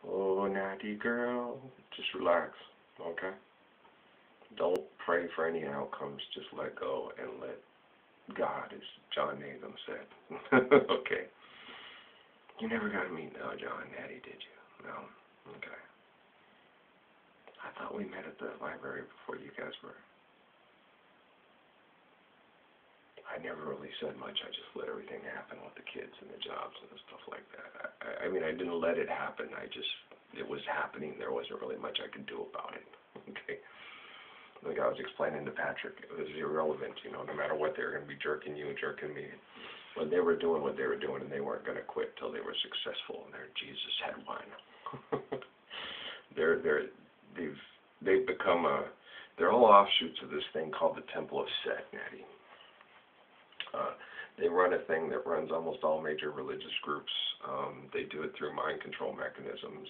Oh, Nati Girl, just relax, okay? Don't pray for any outcomes. Just let go and let God, as John Nathan said. Okay. You never got to meet John Natty, did you? No? Okay. I thought we met at the library before you guys were. I never really said much. I just let everything happen with the kids and the jobs and the stuff like that. I mean, I didn't let it happen. It was happening. There wasn't really much I could do about it. Okay. Like I was explaining to Patrick, it was irrelevant, no matter what, they were going to be jerking you and jerking me. When they were doing what they were doing, and they weren't going to quit till they were successful, and their Jesus had won. They've become they're all offshoots of this thing called the Temple of Set, Natty. They run a thing that runs almost all major religious groups. They do it through mind control mechanisms.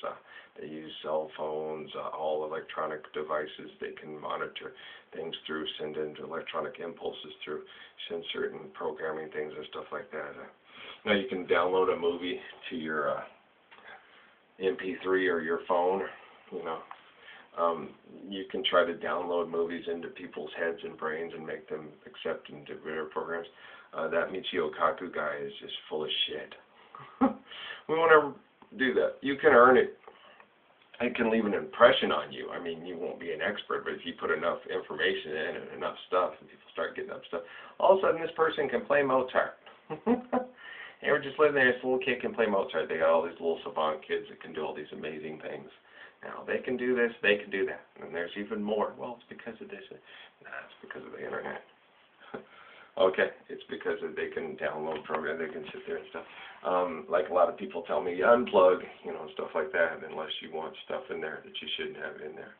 They use cell phones, all electronic devices. They can monitor things through, send in electronic impulses through, send certain programming things and stuff like that. Now you can download a movie to your MP3 or your phone, You can try to download movies into people's heads and brains and make them accept into their programs. That Michio Kaku guy is just full of shit. We won't ever do that. You can earn it. It can leave an impression on you. I mean, you won't be an expert, but if you put enough information in and enough stuff, and people start getting up stuff, all of a sudden this person can play Mozart. They were just living there. This little kid can play Mozart. They got all these little savant kids that can do all these amazing things. Now, they can do this, they can do that. And there's even more. Well, it's because of this. Nah, it's because of the internet. Okay, it's because they can download programs, they can sit there and stuff. Like a lot of people tell me, unplug, stuff like that, unless you want stuff in there that you shouldn't have in there.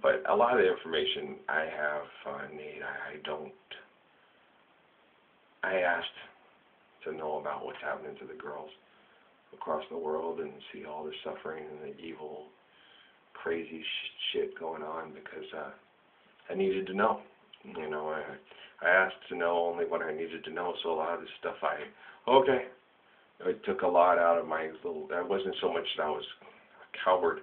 But a lot of the information I have, Nate, I asked to know about what's happening to the girls across the world and see all the suffering and the evil, crazy shit going on because I needed to know. I asked to know only what I needed to know, so a lot of this stuff it took a lot out of my it wasn't so much that I was a coward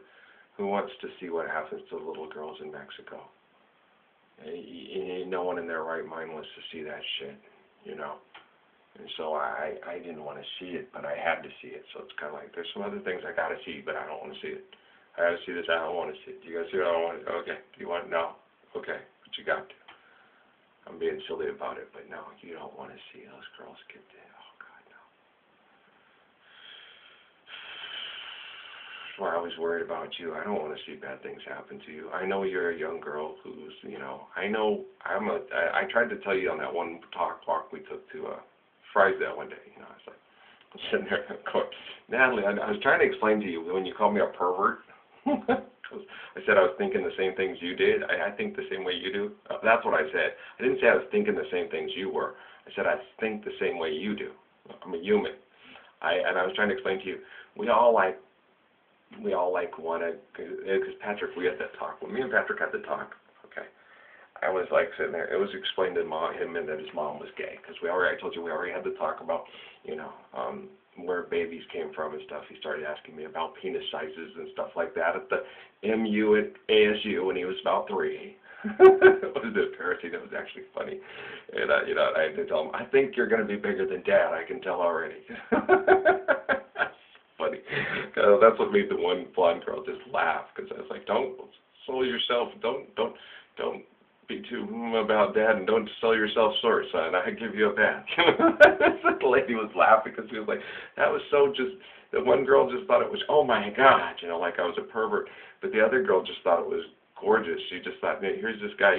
who wants to see what happens to the little girls in Mexico. No one in their right mind wants to see that shit, And so I didn't want to see it, but I had to see it. So it's kind of like, there's some other things I got to see, but I don't want to see it. I got to see this, I don't want to see it. Do you guys see it? I don't want it. Okay. Do you want it? No. Okay. But you got to. I'm being silly about it, but no, you don't want to see those girls get there. Oh, God, no. That's why I was worried about you. I don't want to see bad things happen to you. I know you're a young girl who's, I tried to tell you on that one walk we took to Fry's that one day, I was like, I'm sitting there going, Natalie, I was trying to explain to you when you called me a pervert. I said I was thinking the same things you did. I think the same way you do. That's what I said. I didn't say I was thinking the same things you were. I said I think the same way you do. I'm a human. And I was trying to explain to you, we all want to, because Patrick, we had that talk. When me and Patrick had the talk, okay, I was like sitting there. It was explained to him and that his mom was gay, because I told you we already had the talk about, where babies came from and stuff. He started asking me about penis sizes and stuff like that at the MU at ASU when he was about 3. It was embarrassing. It was actually funny. And, I had to tell him, I think you're going to be bigger than Dad. I can tell already. That's funny. That's what made the one blonde girl just laugh, because I was like, don't sell yourself. Don't be too about Dad, and don't sell yourself short, son. I give you a bath. The lady was laughing because she was like, that was so just, the one girl just thought it was, oh my God, like I was a pervert. But the other girl just thought it was gorgeous. She just thought, man, here's this guy,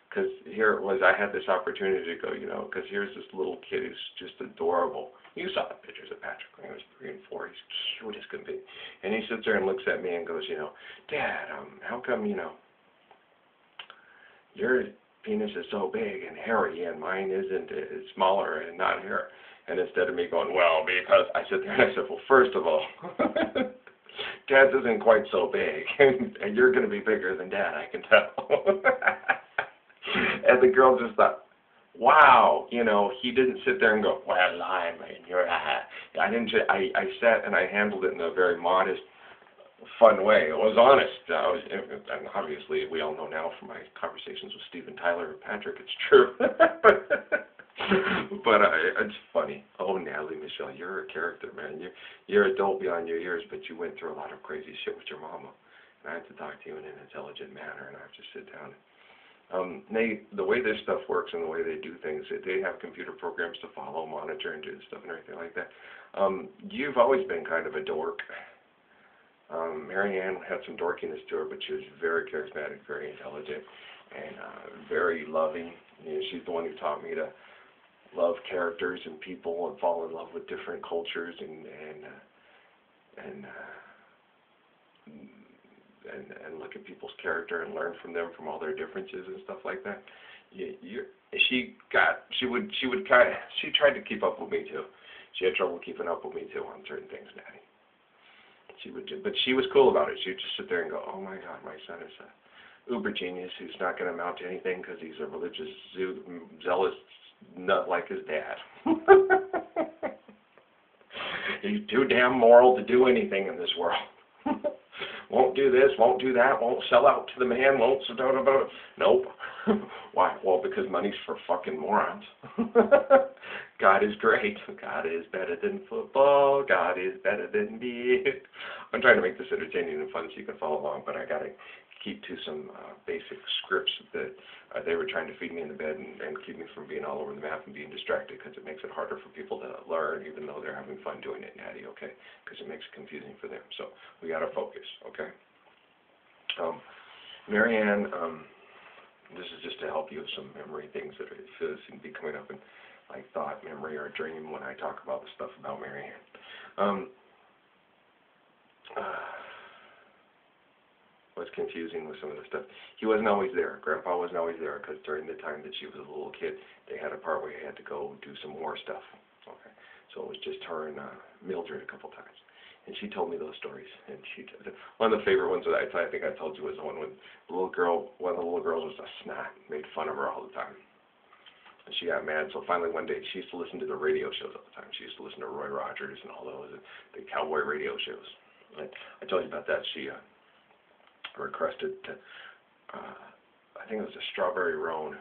because here it was, I had this opportunity to go, because here's this little kid who's just adorable. You saw the pictures of Patrick when he was 3 and 4. He's cute as can be. And he sits there and looks at me and goes, Dad, how come, your penis is so big and hairy and mine isn't, it's smaller and not hair. And instead of me going, well, because I sit there and I said, well, first of all, Dad's isn't quite so big, and you're going to be bigger than Dad, I can tell. And the girl just thought, wow, he didn't sit there and go, well, I didn't. I sat and I handled it in a very modest, fun way. It was honest. And obviously, we all know now from my conversations with Steven Tyler and Patrick, it's true. But it's funny. Oh, Natalie Michelle, you're a character, man. You're adult beyond your years, but you went through a lot of crazy shit with your mama. And I have to talk to you in an intelligent manner, and I have to sit down. The way this stuff works and the way they do things, they have computer programs to follow, monitor, and do stuff and everything like that. You've always been kind of a dork. Mary Ann had some dorkiness to her, but she was very charismatic, very intelligent, and very loving. You know, she's the one who taught me to love characters and people and fall in love with different cultures and look at people's character and learn from them, from all their differences and stuff like that. She tried to keep up with me too. She had trouble keeping up with me too on certain things, Natty. But she was cool about it. She would just sit there and go, "Oh my God, my son is a uber genius who's not going to amount to anything because he's a religious, zealous nut like his dad. He's too damn moral to do anything in this world. Won't do this, won't do that, won't sell out to the man, won't sit down about it. Nope. Why? Well, because money's for fucking morons. God is great. God is better than football. God is better than beer." I'm trying to make this entertaining and fun so you can follow along, but I got to keep to some basic scripts that they were trying to feed me in the bed and keep me from being all over the map and being distracted, because it makes it harder for people to learn even though they're having fun doing it, Natty, okay? Because it makes it confusing for them. So we got to focus, okay? Mary Ann, this is just to help you with some memory things that seem to be coming up in like thought, memory, or dream when I talk about the stuff about Mary Ann. Was confusing with some of the stuff. He wasn't always there. Grandpa wasn't always there because during the time that she was a little kid, they had a part where he had to go do some war stuff. Okay, so it was just her and Mildred a couple times, and she told me those stories. And one of the favorite ones that I think I told you was the one when the little girl, one of the little girls was a snot, made fun of her all the time, and she got mad. So finally one day she used to listen to the radio shows all the time. She used to listen to Roy Rogers and all those, the cowboy radio shows. And I told you about that. She requested to, I think it was a Strawberry Roan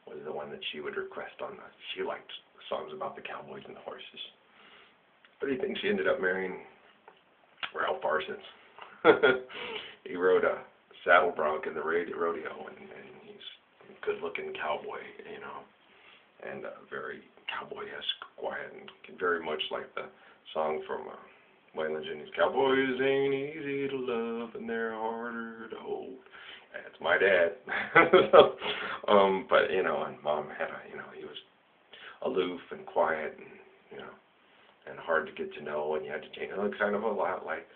was the one that she would request on. She liked songs about the cowboys and the horses. What do you think she ended up marrying? Ralph Parsons. He rode a saddle bronc in the rodeo, and he's a good-looking cowboy, you know, and very cowboy-esque, quiet, and very much like the song from Waylon Jennings, "Cowboys ain't easy to love and they're harder to hold." That's my dad. But you know, and Mom had he was aloof and quiet, and you know, and hard to get to know, and you had to change. It looked kind of a lot like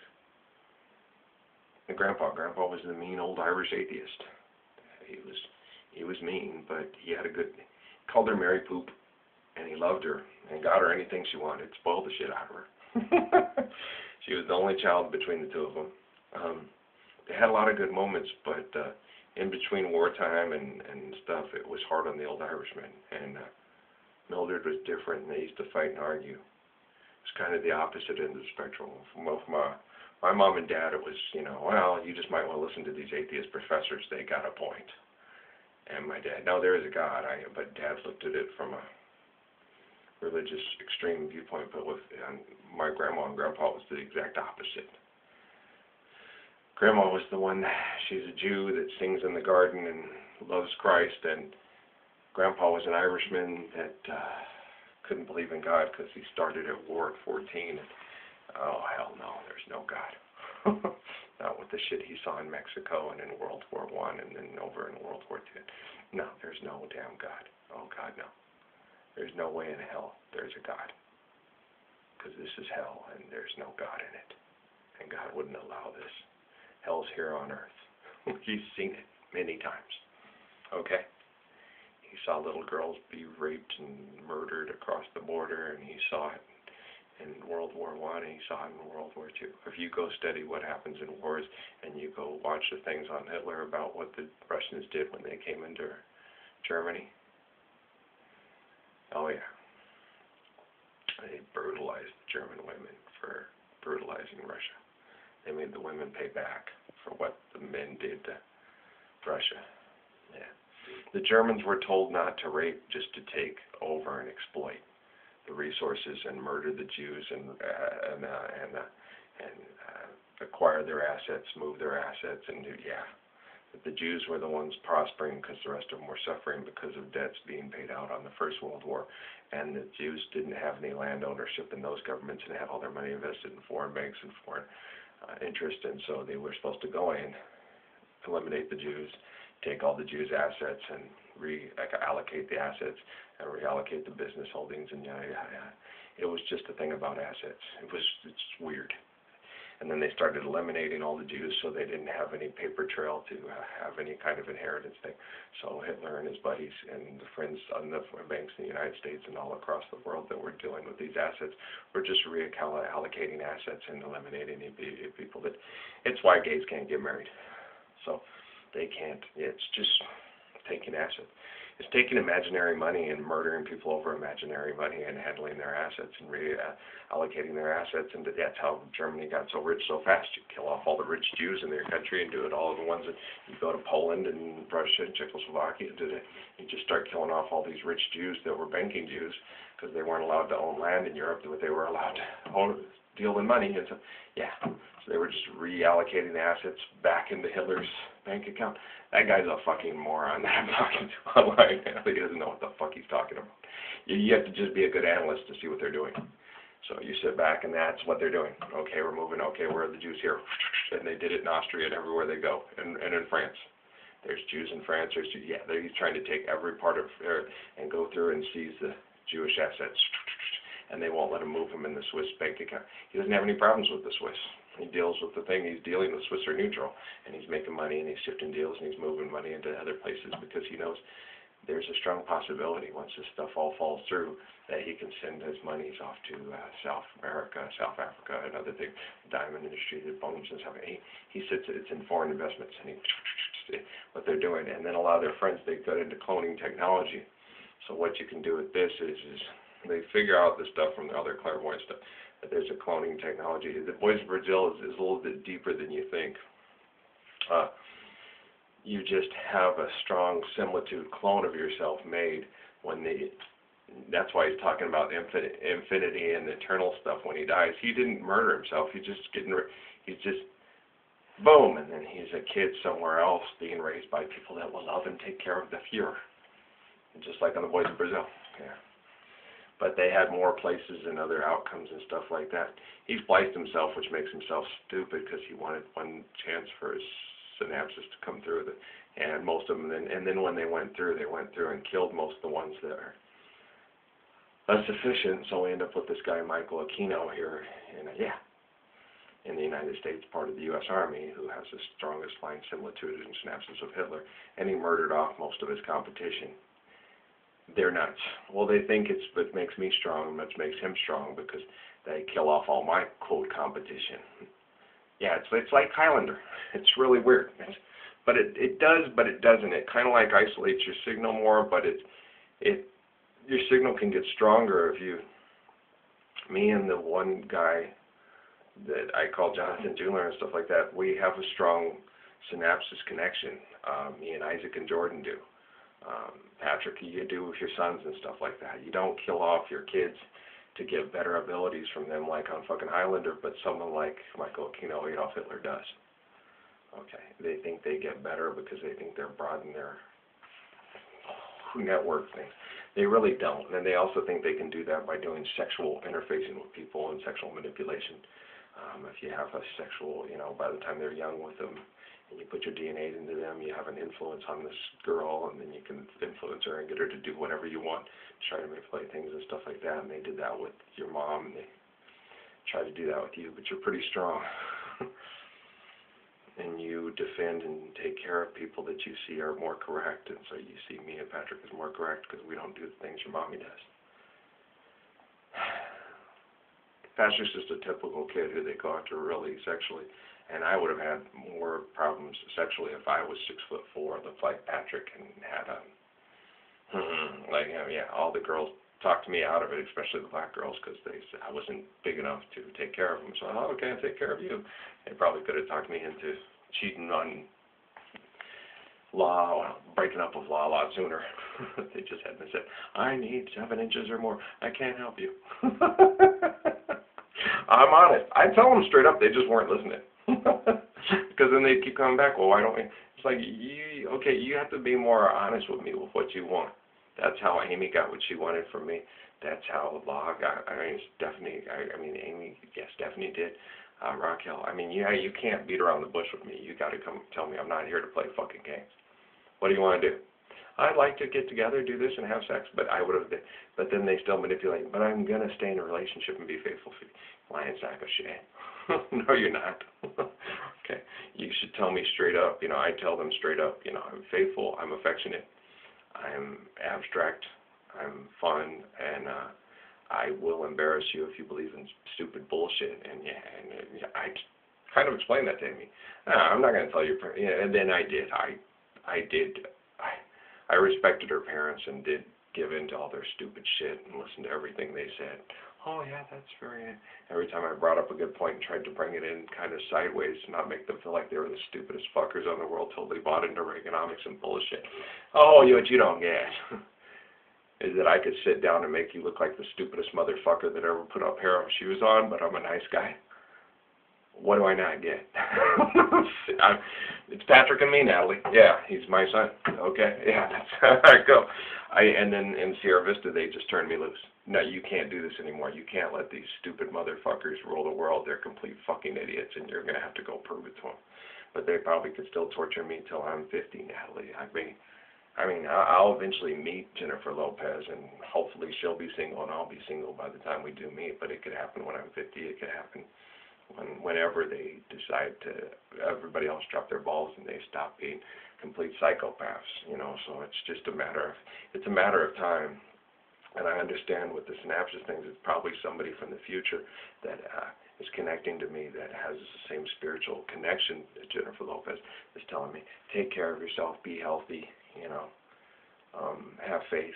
Grandpa. Grandpa was the mean old Irish atheist. He was mean, but he had a good. Called her Mary Poop, and he loved her and got her anything she wanted. Spoiled the shit out of her. She was the only child between the two of them. They had a lot of good moments, but in between wartime and stuff, it was hard on the old Irishman. And Mildred was different, and they used to fight and argue. It's kind of the opposite end of the spectrum. From my mom and dad, it was, well, you just might want to listen to these atheist professors. They got a point. And my dad, no, there is a God, but Dad looked at it from a religious extreme viewpoint, but with my grandma and grandpa was the exact opposite. Grandma was the one, she's a Jew that sings in the garden and loves Christ, and Grandpa was an Irishman that couldn't believe in God because he started at war at 14, and oh hell no, there's no God. Not with the shit he saw in Mexico and in World War I and then over in World War II. No, there's no damn God. Oh God, no. There's no way in hell there's a God. Because this is hell and there's no God in it. And God wouldn't allow this. Hell's here on earth. He's seen it many times. Okay? He saw little girls be raped and murdered across the border, and he saw it in World War I, and he saw it in World War II. If you go study what happens in wars, and you go watch the things on Hitler about what the Russians did when they came into Germany, oh yeah, they brutalized German women for brutalizing Russia. They made the women pay back for what the men did to Russia. Yeah. The Germans were told not to rape, just to take over and exploit the resources and murder the Jews and acquire their assets, move their assets, and That the Jews were the ones prospering because the rest of them were suffering because of debts being paid out on the First World War, and the Jews didn't have any land ownership in those governments and had all their money invested in foreign banks and foreign interest, and so they were supposed to go in, eliminate the Jews, take all the Jews' assets and reallocate the assets and reallocate the business holdings and yada yada yada. It was just a thing about assets. It's weird. And then they started eliminating all the Jews, so they didn't have any paper trail to have any kind of inheritance thing. So Hitler and his buddies and the friends on the banks in the United States and all across the world that were dealing with these assets were just reallocating assets and eliminating people. It's why gays can't get married. So they can't. It's just taking assets. It's taking imaginary money and murdering people over imaginary money and handling their assets and reallocating their assets. And that's how Germany got so rich so fast. You kill off all the rich Jews in their country and do it all the ones that you go to Poland and Russia and Czechoslovakia and you just start killing off all these rich Jews that were banking Jews because they weren't allowed to own land in Europe, but they were allowed to deal in money. And so, so they were just reallocating the assets back into Hitler's bank account. That guy's a fucking moron that I'm talking to online. He doesn't know what the fuck he's talking about. You have to just be a good analyst to see what they're doing. So you sit back and that's what they're doing. Okay, we're moving. Okay, where are the Jews here? And they did it in Austria and everywhere they go. And in France. There's Jews in France. He's trying to take every part of and go through and seize the Jewish assets. And they won't let him move them in the Swiss bank account. He doesn't have any problems with the Swiss. He deals with the thing. He's dealing with Swiss are neutral, and he's making money, and he's shifting deals, and he's moving money into other places because he knows there's a strong possibility once this stuff all falls through that he can send his monies off to South America, South Africa, and other things, diamond industry, the bones and stuff. He sits it's in foreign investments, and what they're doing, and then a lot of their friends, they got into cloning technology. So what you can do with this is they figure out the stuff from the other clairvoyant stuff. There's a cloning technology. The Boys of Brazil is a little bit deeper than you think. You just have a strong similitude clone of yourself made that's why he's talking about infinity and eternal stuff when he dies. He didn't murder himself. He's just boom, and then he's a kid somewhere else being raised by people that will love and take care of the Fuhrer. Just like on the Boys of Brazil. Yeah. But they had more places and other outcomes and stuff like that. He spliced himself, which makes himself stupid because he wanted one chance for his synapses to come through. And most of them, and then when they went through and killed most of the ones that are less efficient. So we end up with this guy, Michael Aquino, here in the United States, part of the U.S. Army, who has the strongest line similitude and synapses of Hitler. And he murdered off most of his competition. They're nuts. Well, they think it makes me strong, which makes him strong because they kill off all my quote competition. Yeah, it's like Highlander. It's really weird. But it does, but it doesn't. It kind of like isolates your signal more, but your signal can get stronger if me and the one guy that I call Jonathan Jeweler and stuff like that, we have a strong synapses connection. Me and Isaac and Jordan do. Patrick, you do with your sons and stuff like that. You don't kill off your kids to get better abilities from them like on fucking Highlander, but someone like Michael Aquino, Adolf Hitler does. Okay, they think they get better because they think they're broadening their network things. They really don't. And they also think they can do that by doing sexual interfacing with people and sexual manipulation. If you have a sexual, by the time they're young with them, and you put your DNA into them, you have an influence on this girl, and then you can influence her and get her to do whatever you want, try to manipulate things and stuff like that. And they did that with your mom, and they try to do that with you, but you're pretty strong. And you defend and take care of people that you see are more correct, and so you see me and Patrick as more correct because we don't do the things your mommy does. Patrick's just a typical kid who they go after really sexually, and I would have had more problems sexually if I was 6'4", looked like Patrick, and had all the girls talked me out of it, especially the black girls, because they said I wasn't big enough to take care of them. So, oh, okay, I'll take care of you. They probably could have talked me into cheating on law, well, breaking up with law a lot sooner. They just hadn't said, I need 7 inches or more. I can't help you. I'm honest. I tell them straight up, they just weren't listening. Because then they keep coming back, well, why don't we? It's like, you have to be more honest with me with what you want. That's how Amy got what she wanted from me. That's how Law got, Amy, yes, Stephanie did. Raquel, you can't beat around the bush with me. You got to come tell me I'm not here to play fucking games. What do you want to do? I'd like to get together, do this, and have sex, but then they still manipulate. But I'm going to stay in a relationship and be faithful for you. Lying sack of shit. No, you're not. Okay. You should tell me straight up. I tell them straight up, I'm faithful, I'm affectionate, I'm abstract, I'm fun, and I will embarrass you if you believe in stupid bullshit. And I kind of explained that to Amy. I'm not going to tell you. And then I did. I respected her parents and did give in to all their stupid shit and listen to everything they said. Oh yeah, that's very. Every time I brought up a good point and tried to bring it in kind of sideways to not make them feel like they were the stupidest fuckers on the world, totally bought into Reaganomics and bullshit. Oh, what you don't get is that I could sit down and make you look like the stupidest motherfucker that ever put a pair of shoes on, but I'm a nice guy. What do I not get? It's Patrick and me, Natalie. Yeah, he's my son. Okay, yeah, that's how I go. And then in Sierra Vista, they just turned me loose. No, you can't do this anymore. You can't let these stupid motherfuckers rule the world. They're complete fucking idiots, and you're going to have to go prove it to them. But they probably could still torture me till I'm 50, Natalie. I'll eventually meet Jennifer Lopez, and hopefully she'll be single, and I'll be single by the time we do meet. But it could happen when I'm 50. It could happen whenever they decide to, everybody else drop their balls and they stop being complete psychopaths, so it's just a matter of time. And I understand with the synapses things, it's probably somebody from the future that is connecting to me that has the same spiritual connection that Jennifer Lopez is telling me. Take care of yourself, be healthy, have faith.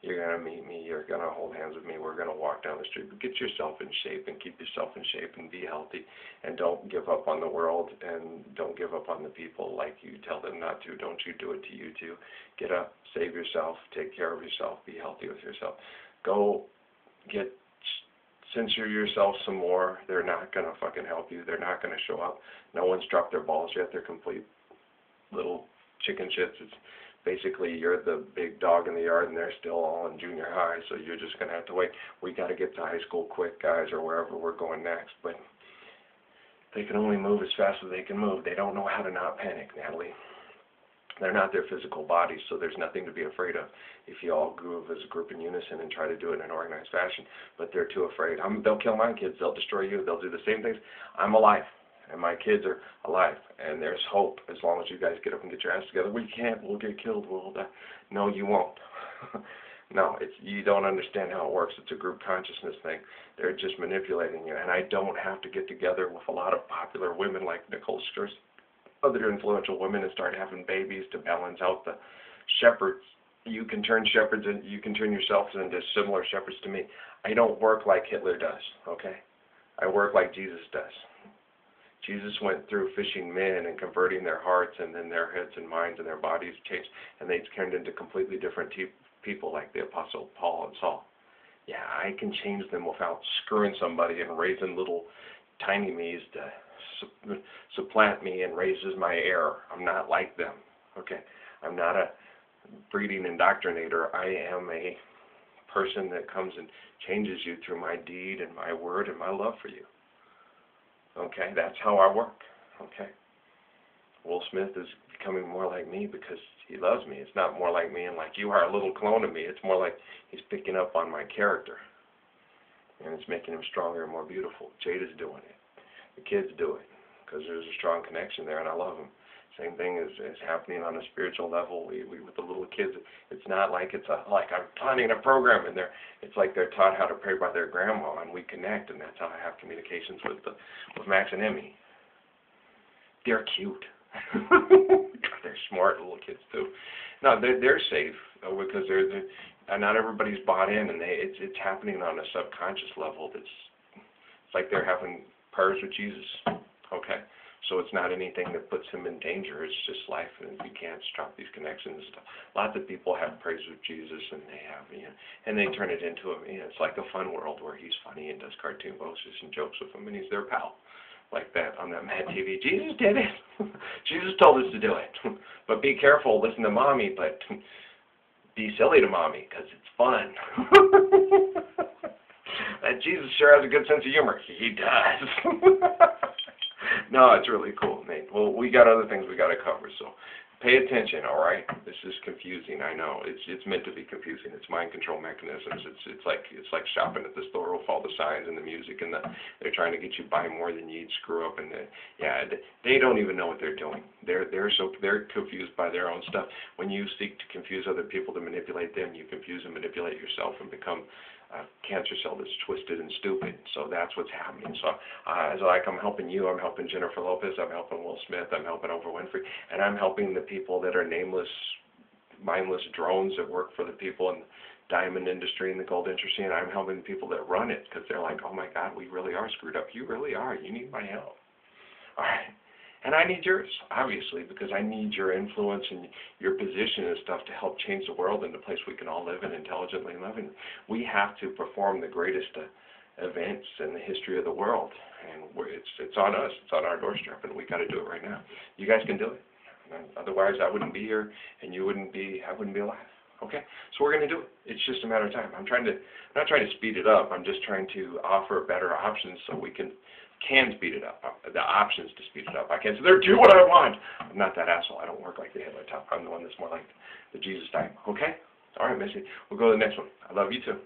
You're going to meet me, you're going to hold hands with me, we're going to walk down the street. But get yourself in shape and keep yourself in shape and be healthy. And don't give up on the world and don't give up on the people like you tell them not to. Don't you do it to you too. Get up, save yourself, take care of yourself, be healthy with yourself. Go censor yourself some more. They're not going to fucking help you. They're not going to show up. No one's dropped their balls yet. They're complete little chicken shits. It's basically you're the big dog in the yard and they're still all in junior high, so you're just going to have to wait. We got to get to high school quick, guys, or wherever we're going next. But they can only move as fast as they can move. They don't know how to not panic, Natalie. They're not their physical bodies, so there's nothing to be afraid of if you all groove as a group in unison and try to do it in an organized fashion. But they're too afraid. They'll kill my kids. They'll destroy you. They'll do the same things. I'm alive. And my kids are alive, and there's hope as long as you guys get up and get your ass together. We can't. We'll get killed. We'll die. No, you won't. No, you don't understand how it works. It's a group consciousness thing. They're just manipulating you, and I don't have to get together with a lot of popular women like Nicole Scherz, other influential women, and start having babies to balance out the shepherds. You can turn shepherds, and you can turn yourselves into similar shepherds to me. I don't work like Hitler does, okay? I work like Jesus does. Jesus went through fishing men and converting their hearts, and then their heads and minds and their bodies changed, and they turned into completely different people like the Apostle Paul and Saul. Yeah, I can change them without screwing somebody and raising little tiny me's to supplant me and raises my heir. I'm not like them, okay? I'm not a breeding indoctrinator. I am a person that comes and changes you through my deed and my word and my love for you. Okay, that's how I work. Okay. Will Smith is becoming more like me because he loves me. It's not more like me and like you are a little clone of me. It's more like he's picking up on my character. And it's making him stronger and more beautiful. Jada's doing it. The kids do it because there's a strong connection there, and I love them. Same thing is happening on a spiritual level. We with the little kids, it's not like like I'm planning a program in there. It's like they're taught how to pray by their grandma, and we connect, and that's how I have communications with Max and Emmy. They're cute. They're smart little kids too. No, they're safe because not everybody's bought in, and it's happening on a subconscious level. It's like they're having prayers with Jesus. Okay. So it's not anything that puts him in danger. It's just life, and if you can't stop these connections, lots of people have praise with Jesus, and they have, and they turn it into it's like a fun world where he's funny and does cartoon voices and jokes with them, and he's their pal, like that on that Mad TV. Jesus did it. Jesus told us to do it. But be careful. Listen to mommy, but be silly to mommy because it's fun. And Jesus sure has a good sense of humor. He does. No, it's really cool, Nate. Well, we got other things we got to cover, so pay attention, all right? This is confusing. I know it's meant to be confusing. It's mind control mechanisms. It's like shopping at the store with all the signs and the music, and they're trying to get you buy more than you need, screw up, and they don't even know what they're doing. They're confused by their own stuff. When you seek to confuse other people to manipulate them, you confuse and manipulate yourself and become a cancer cell that's twisted and stupid. So that's what's happening. So like I'm helping you, I'm helping Jennifer Lopez, I'm helping Will Smith, I'm helping Oprah Winfrey, and I'm helping the people that are nameless, mindless drones that work for the people in the diamond industry and the gold industry, and I'm helping the people that run it because they're like, oh my God, we really are screwed up. You really are. You need my help. All right. And I need yours, obviously, because I need your influence and your position and stuff to help change the world into a place we can all live in, intelligently live in. We have to perform the greatest events in the history of the world, and it's on us. It's on our doorstep, and we got to do it right now. You guys can do it. Otherwise, I wouldn't be here, and I wouldn't be alive. Okay, so we're going to do it. It's just a matter of time. I'm not trying to speed it up. I'm just trying to offer better options so we can speed it up. The options to speed it up. I can't say there, do what I want. I'm not that asshole. I don't work like the Hitler type. I'm the one that's more like the Jesus type. Okay? All right, Missy. We'll go to the next one. I love you too.